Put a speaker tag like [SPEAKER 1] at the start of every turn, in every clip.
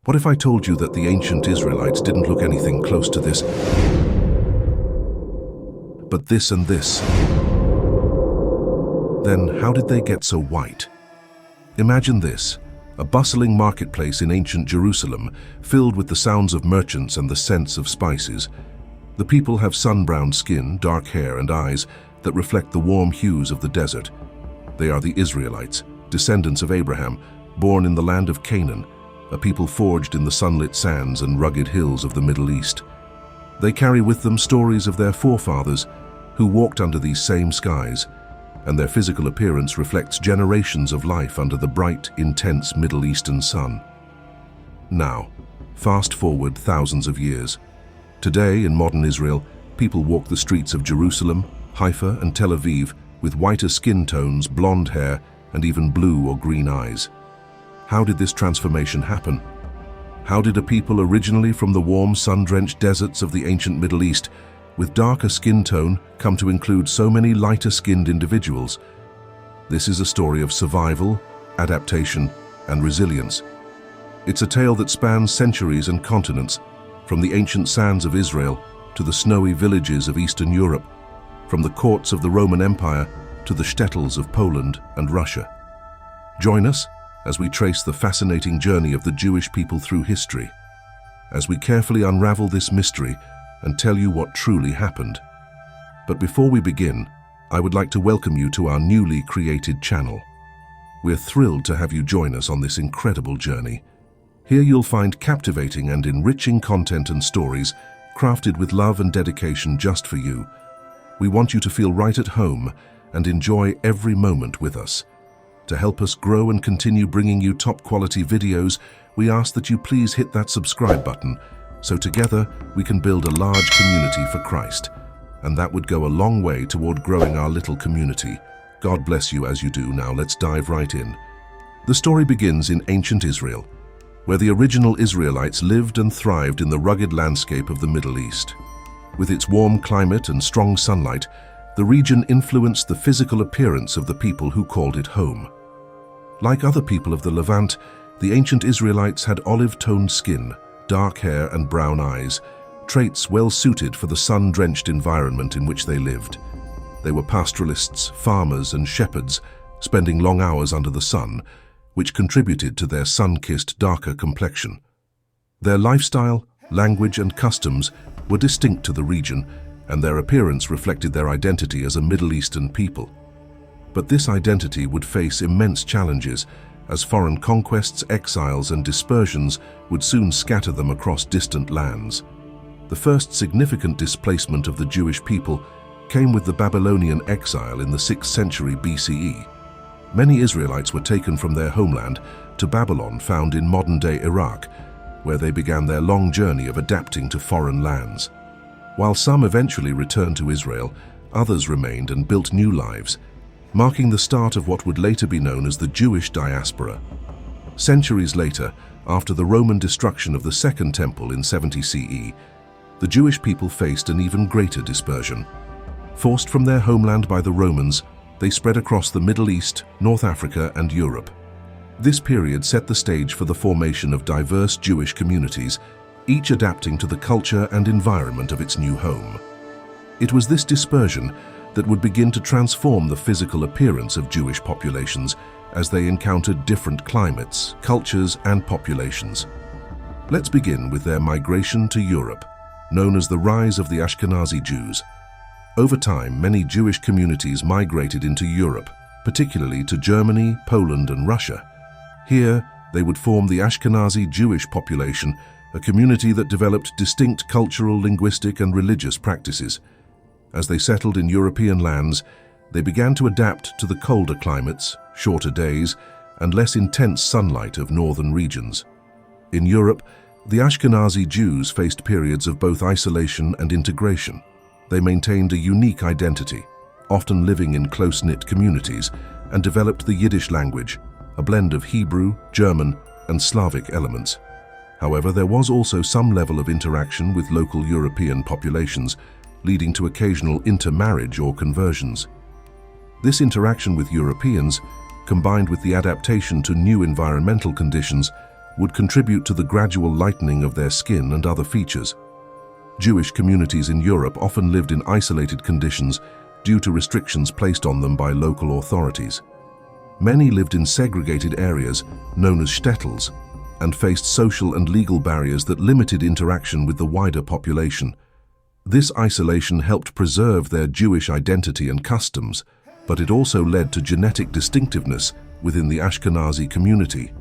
[SPEAKER 1] What if I told you that the ancient Israelites didn't look anything close to this, but this and this? Then how did they get so white? Imagine this, a bustling marketplace in ancient Jerusalem, filled with the sounds of merchants and the scents of spices. The people have sun-browned skin, dark hair and eyes that reflect the warm hues of the desert. They are the Israelites, descendants of Abraham, born in the land of Canaan, a people forged in the sunlit sands and rugged hills of the Middle East. They carry with them stories of their forefathers who walked under these same skies, and their physical appearance reflects generations of life under the bright, intense Middle Eastern sun. Now, fast forward thousands of years. Today, in modern Israel, people walk the streets of Jerusalem, Haifa and Tel Aviv with whiter skin tones, blonde hair, and even blue or green eyes. How did this transformation happen? How did a people originally from the warm, sun-drenched deserts of the ancient Middle East with darker skin tone come to include so many lighter-skinned individuals? This is a story of survival, adaptation, and resilience. It's a tale that spans centuries and continents, from the ancient sands of Israel to the snowy villages of Eastern Europe, from the courts of the Roman Empire to the shtetls of Poland and Russia. Join us as we trace the fascinating journey of the Jewish people through history, as we carefully unravel this mystery and tell you what truly happened. But before we begin, I would like to welcome you to our newly created channel. We're thrilled to have you join us on this incredible journey. Here you'll find captivating and enriching content and stories crafted with love and dedication just for you. We want you to feel right at home and enjoy every moment with us. To help us grow and continue bringing you top-quality videos, we ask that you please hit that subscribe button so together we can build a large community for Christ. And that would go a long way toward growing our little community. God bless you as you do. Now let's dive right in. The story begins in ancient Israel, where the original Israelites lived and thrived in the rugged landscape of the Middle East. With its warm climate and strong sunlight, the region influenced the physical appearance of the people who called it home. Like other people of the Levant, the ancient Israelites had olive-toned skin, dark hair and brown eyes, traits well suited for the sun-drenched environment in which they lived. They were pastoralists, farmers and shepherds, spending long hours under the sun, which contributed to their sun-kissed darker complexion. Their lifestyle, language and customs were distinct to the region, and their appearance reflected their identity as a Middle Eastern people. But this identity would face immense challenges, as foreign conquests, exiles and dispersions would soon scatter them across distant lands. The first significant displacement of the Jewish people came with the Babylonian exile in the 6th century BCE. Many Israelites were taken from their homeland to Babylon, found in modern-day Iraq, where they began their long journey of adapting to foreign lands. While some eventually returned to Israel, others remained and built new lives, marking the start of what would later be known as the Jewish diaspora. Centuries later, after the Roman destruction of the Second Temple in 70 CE, the Jewish people faced an even greater dispersion. Forced from their homeland by the Romans, they spread across the Middle East, North Africa, and Europe. This period set the stage for the formation of diverse Jewish communities, each adapting to the culture and environment of its new home. It was this dispersion that would begin to transform the physical appearance of Jewish populations as they encountered different climates, cultures, and populations. Let's begin with their migration to Europe, known as the rise of the Ashkenazi Jews. Over time, many Jewish communities migrated into Europe, particularly to Germany, Poland, and Russia. Here, they would form the Ashkenazi Jewish population, a community that developed distinct cultural, linguistic, and religious practices. As they settled in European lands, they began to adapt to the colder climates, shorter days, and less intense sunlight of northern regions. In Europe, the Ashkenazi Jews faced periods of both isolation and integration. They maintained a unique identity, often living in close-knit communities, and developed the Yiddish language, a blend of Hebrew, German, and Slavic elements. However, there was also some level of interaction with local European populations, leading to occasional intermarriage or conversions. This interaction with Europeans, combined with the adaptation to new environmental conditions, would contribute to the gradual lightening of their skin and other features. Jewish communities in Europe often lived in isolated conditions due to restrictions placed on them by local authorities. Many lived in segregated areas, known as shtetls, and faced social and legal barriers that limited interaction with the wider population. This isolation helped preserve their Jewish identity and customs, but it also led to genetic distinctiveness within the Ashkenazi community.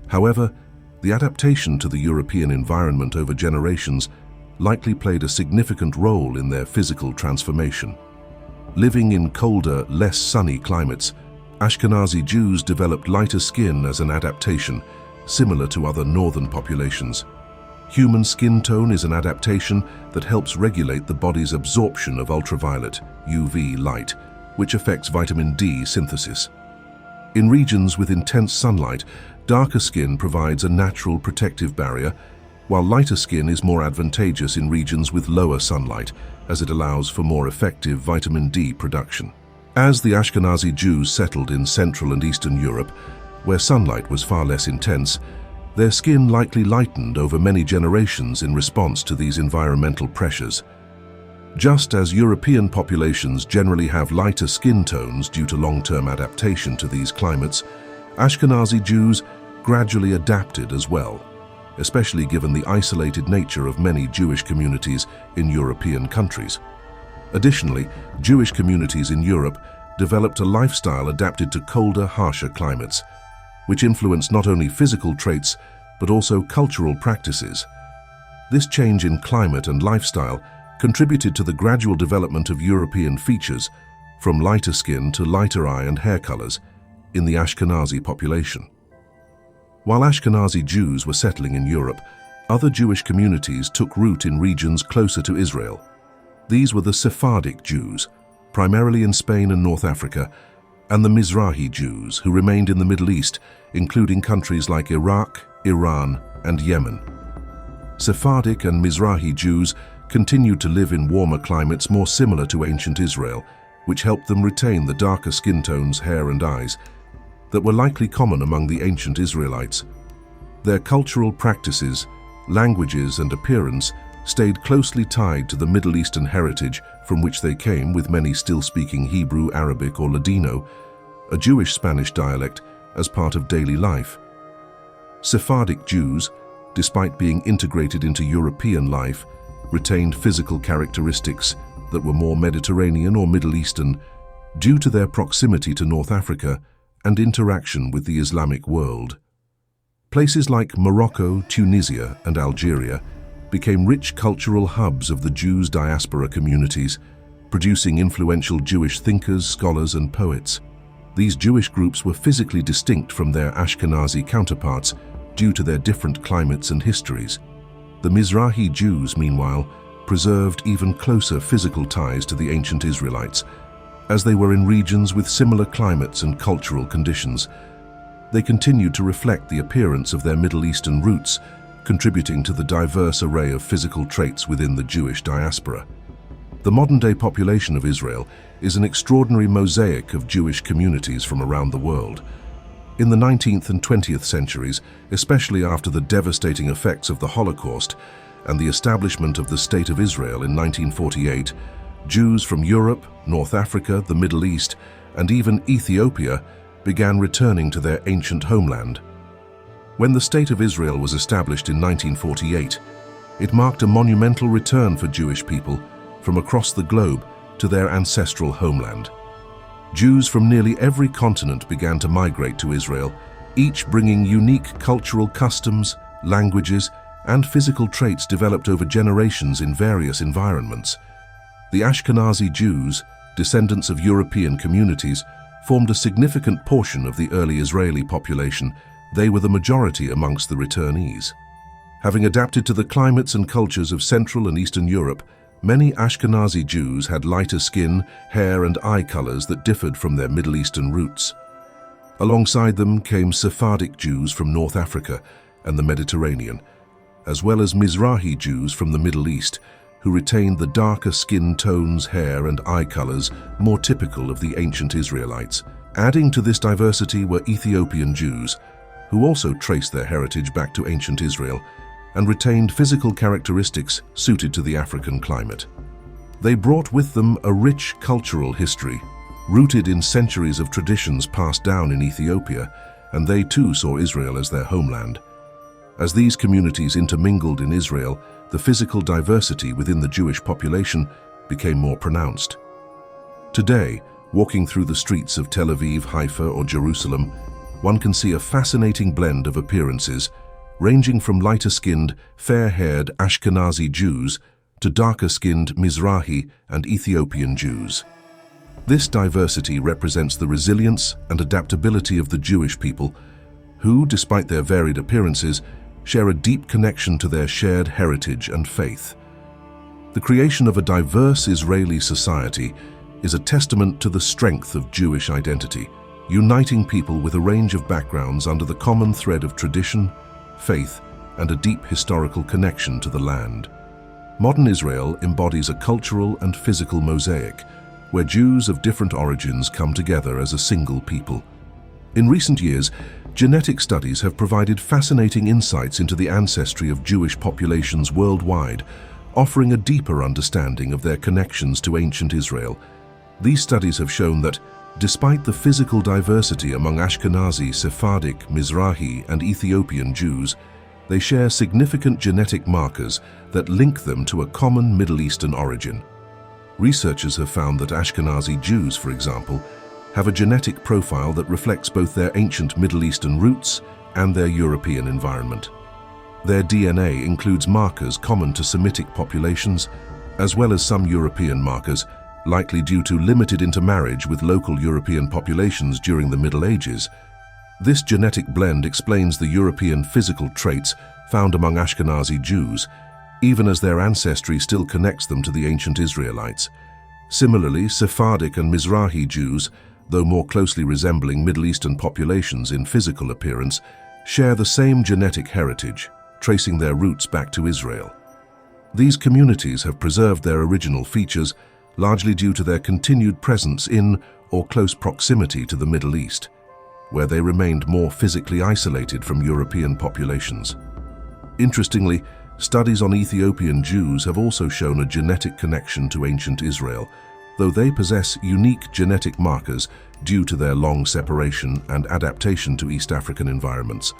[SPEAKER 1] However, the adaptation to the European environment over generations likely played a significant role in their physical transformation. Living in colder, less sunny climates, Ashkenazi Jews developed lighter skin as an adaptation, similar to other northern populations. Human skin tone is an adaptation that helps regulate the body's absorption of ultraviolet, UV light, which affects vitamin D synthesis. In regions with intense sunlight, darker skin provides a natural protective barrier, while lighter skin is more advantageous in regions with lower sunlight, as it allows for more effective vitamin D production. As the Ashkenazi Jews settled in Central and Eastern Europe, where sunlight was far less intense, their skin likely lightened over many generations in response to these environmental pressures. Just as European populations generally have lighter skin tones due to long-term adaptation to these climates, Ashkenazi Jews gradually adapted as well, especially given the isolated nature of many Jewish communities in European countries. Additionally, Jewish communities in Europe developed a lifestyle adapted to colder, harsher climates, which influenced not only physical traits but also cultural practices. This change in climate and lifestyle contributed to the gradual development of European features, from lighter skin to lighter eye and hair colors, in the Ashkenazi population. While Ashkenazi Jews were settling in Europe, other Jewish communities took root in regions closer to Israel. These were the Sephardic Jews, primarily in Spain and North Africa, and the Mizrahi Jews, who remained in the Middle East, including countries like Iraq, Iran, and Yemen. Sephardic and Mizrahi Jews continued to live in warmer climates more similar to ancient Israel, which helped them retain the darker skin tones, hair, and eyes that were likely common among the ancient Israelites. Their cultural practices, languages, and appearance stayed closely tied to the Middle Eastern heritage from which they came, with many still speaking Hebrew, Arabic, or Ladino, a Jewish Spanish dialect, as part of daily life. Sephardic Jews, despite being integrated into European life, retained physical characteristics that were more Mediterranean or Middle Eastern due to their proximity to North Africa and interaction with the Islamic world. Places like Morocco, Tunisia, and Algeria became rich cultural hubs of the Jews' diaspora communities, producing influential Jewish thinkers, scholars, and poets. These Jewish groups were physically distinct from their Ashkenazi counterparts due to their different climates and histories. The Mizrahi Jews, meanwhile, preserved even closer physical ties to the ancient Israelites, as they were in regions with similar climates and cultural conditions. They continued to reflect the appearance of their Middle Eastern roots, contributing to the diverse array of physical traits within the Jewish diaspora. The modern-day population of Israel is an extraordinary mosaic of Jewish communities from around the world. In the 19th and 20th centuries, especially after the devastating effects of the Holocaust and the establishment of the State of Israel in 1948, Jews from Europe, North Africa, the Middle East, and even Ethiopia began returning to their ancient homeland. When the State of Israel was established in 1948, it marked a monumental return for Jewish people from across the globe to their ancestral homeland. Jews from nearly every continent began to migrate to Israel, each bringing unique cultural customs, languages, and physical traits developed over generations in various environments. The Ashkenazi Jews, descendants of European communities, formed a significant portion of the early Israeli population. They were the majority amongst the returnees. Having adapted to the climates and cultures of Central and Eastern Europe, many Ashkenazi Jews had lighter skin, hair, and eye colors that differed from their Middle Eastern roots. Alongside them came Sephardic Jews from North Africa and the Mediterranean, as well as Mizrahi Jews from the Middle East, who retained the darker skin tones, hair, and eye colors more typical of the ancient Israelites. Adding to this diversity were Ethiopian Jews, who also traced their heritage back to ancient Israel and retained physical characteristics suited to the African climate. They brought with them a rich cultural history, rooted in centuries of traditions passed down in Ethiopia, and they too saw Israel as their homeland. As these communities intermingled in Israel, the physical diversity within the Jewish population became more pronounced. Today, walking through the streets of Tel Aviv, Haifa, or Jerusalem, one can see a fascinating blend of appearances, ranging from lighter-skinned, fair-haired Ashkenazi Jews to darker-skinned Mizrahi and Ethiopian Jews. This diversity represents the resilience and adaptability of the Jewish people, who, despite their varied appearances, share a deep connection to their shared heritage and faith. The creation of a diverse Israeli society is a testament to the strength of Jewish identity, uniting people with a range of backgrounds under the common thread of tradition, faith, and a deep historical connection to the land. Modern Israel embodies a cultural and physical mosaic, where Jews of different origins come together as a single people. In recent years, genetic studies have provided fascinating insights into the ancestry of Jewish populations worldwide, offering a deeper understanding of their connections to ancient Israel. These studies have shown that, despite the physical diversity among Ashkenazi, Sephardic, Mizrahi, and Ethiopian Jews, they share significant genetic markers that link them to a common Middle Eastern origin. Researchers have found that Ashkenazi Jews, for example, have a genetic profile that reflects both their ancient Middle Eastern roots and their European environment. Their DNA includes markers common to Semitic populations, as well as some European markers, likely due to limited intermarriage with local European populations during the Middle Ages. This genetic blend explains the European physical traits found among Ashkenazi Jews, even as their ancestry still connects them to the ancient Israelites. Similarly, Sephardic and Mizrahi Jews, though more closely resembling Middle Eastern populations in physical appearance, share the same genetic heritage, tracing their roots back to Israel. These communities have preserved their original features, largely due to their continued presence in or close proximity to the Middle East, where they remained more physically isolated from European populations. Interestingly, studies on Ethiopian Jews have also shown a genetic connection to ancient Israel, though they possess unique genetic markers due to their long separation and adaptation to East African environments.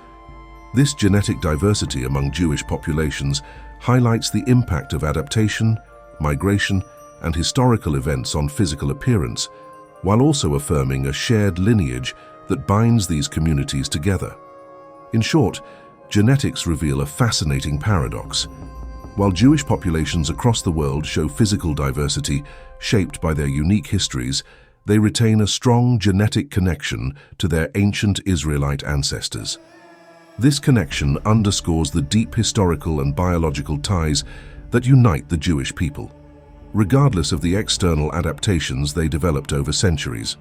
[SPEAKER 1] This genetic diversity among Jewish populations highlights the impact of adaptation, migration, and historical events on physical appearance, while also affirming a shared lineage that binds these communities together. In short, genetics reveal a fascinating paradox. While Jewish populations across the world show physical diversity shaped by their unique histories, they retain a strong genetic connection to their ancient Israelite ancestors. This connection underscores the deep historical and biological ties that unite the Jewish people, regardless of the external adaptations they developed over centuries.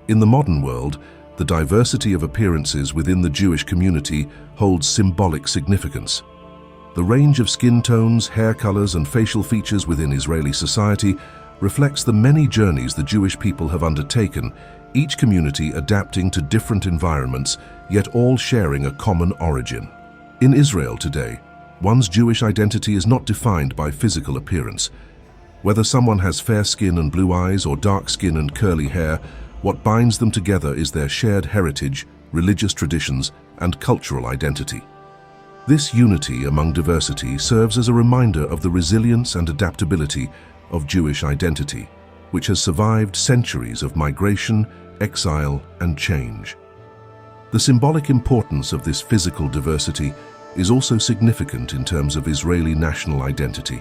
[SPEAKER 1] In the modern world, the diversity of appearances within the Jewish community holds symbolic significance. The range of skin tones, hair colors, and facial features within Israeli society reflects the many journeys the Jewish people have undertaken, each community adapting to different environments, yet all sharing a common origin. In Israel today, one's Jewish identity is not defined by physical appearance. Whether someone has fair skin and blue eyes or dark skin and curly hair, what binds them together is their shared heritage, religious traditions, and cultural identity. This unity among diversity serves as a reminder of the resilience and adaptability of Jewish identity, which has survived centuries of migration, exile, and change. The symbolic importance of this physical diversity is also significant in terms of Israeli national identity.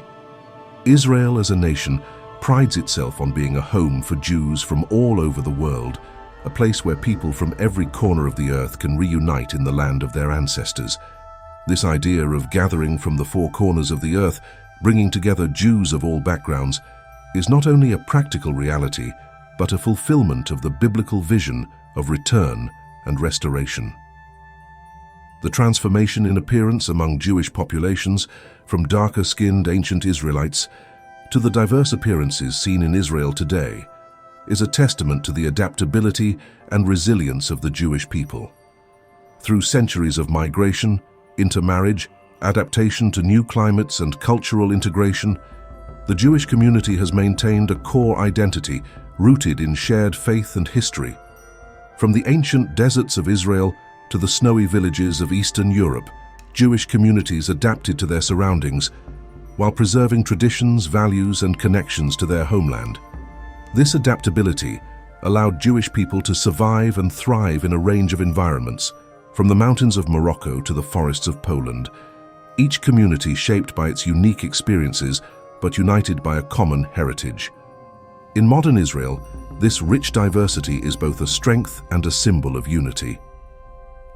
[SPEAKER 1] Israel as a nation prides itself on being a home for Jews from all over the world, a place where people from every corner of the earth can reunite in the land of their ancestors. This idea of gathering from the four corners of the earth, bringing together Jews of all backgrounds, is not only a practical reality, but a fulfillment of the biblical vision of return and restoration. The transformation in appearance among Jewish populations, from darker-skinned ancient Israelites to the diverse appearances seen in Israel today, is a testament to the adaptability and resilience of the Jewish people. Through centuries of migration, intermarriage, adaptation to new climates and cultural integration, the Jewish community has maintained a core identity rooted in shared faith and history. From the ancient deserts of Israel to the snowy villages of Eastern Europe, Jewish communities adapted to their surroundings while preserving traditions, values, and connections to their homeland. This adaptability allowed Jewish people to survive and thrive in a range of environments, from the mountains of Morocco to the forests of Poland, each community shaped by its unique experiences but united by a common heritage. In modern Israel, this rich diversity is both a strength and a symbol of unity.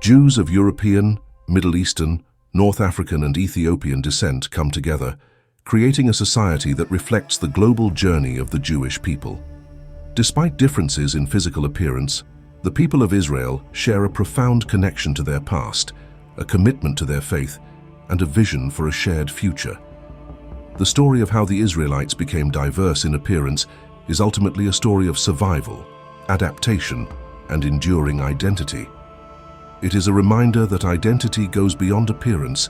[SPEAKER 1] Jews of European, Middle Eastern, North African and Ethiopian descent come together, creating a society that reflects the global journey of the Jewish people. Despite differences in physical appearance, the people of Israel share a profound connection to their past, a commitment to their faith, and a vision for a shared future. The story of how the Israelites became diverse in appearance is ultimately a story of survival, adaptation, and enduring identity. It is a reminder that identity goes beyond appearance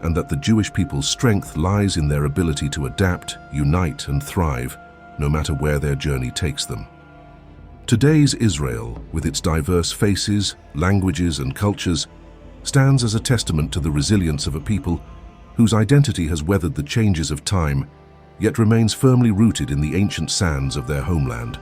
[SPEAKER 1] and that the Jewish people's strength lies in their ability to adapt, unite, and thrive, no matter where their journey takes them. Today's Israel, with its diverse faces, languages, and cultures, stands as a testament to the resilience of a people whose identity has weathered the changes of time, yet remains firmly rooted in the ancient sands of their homeland.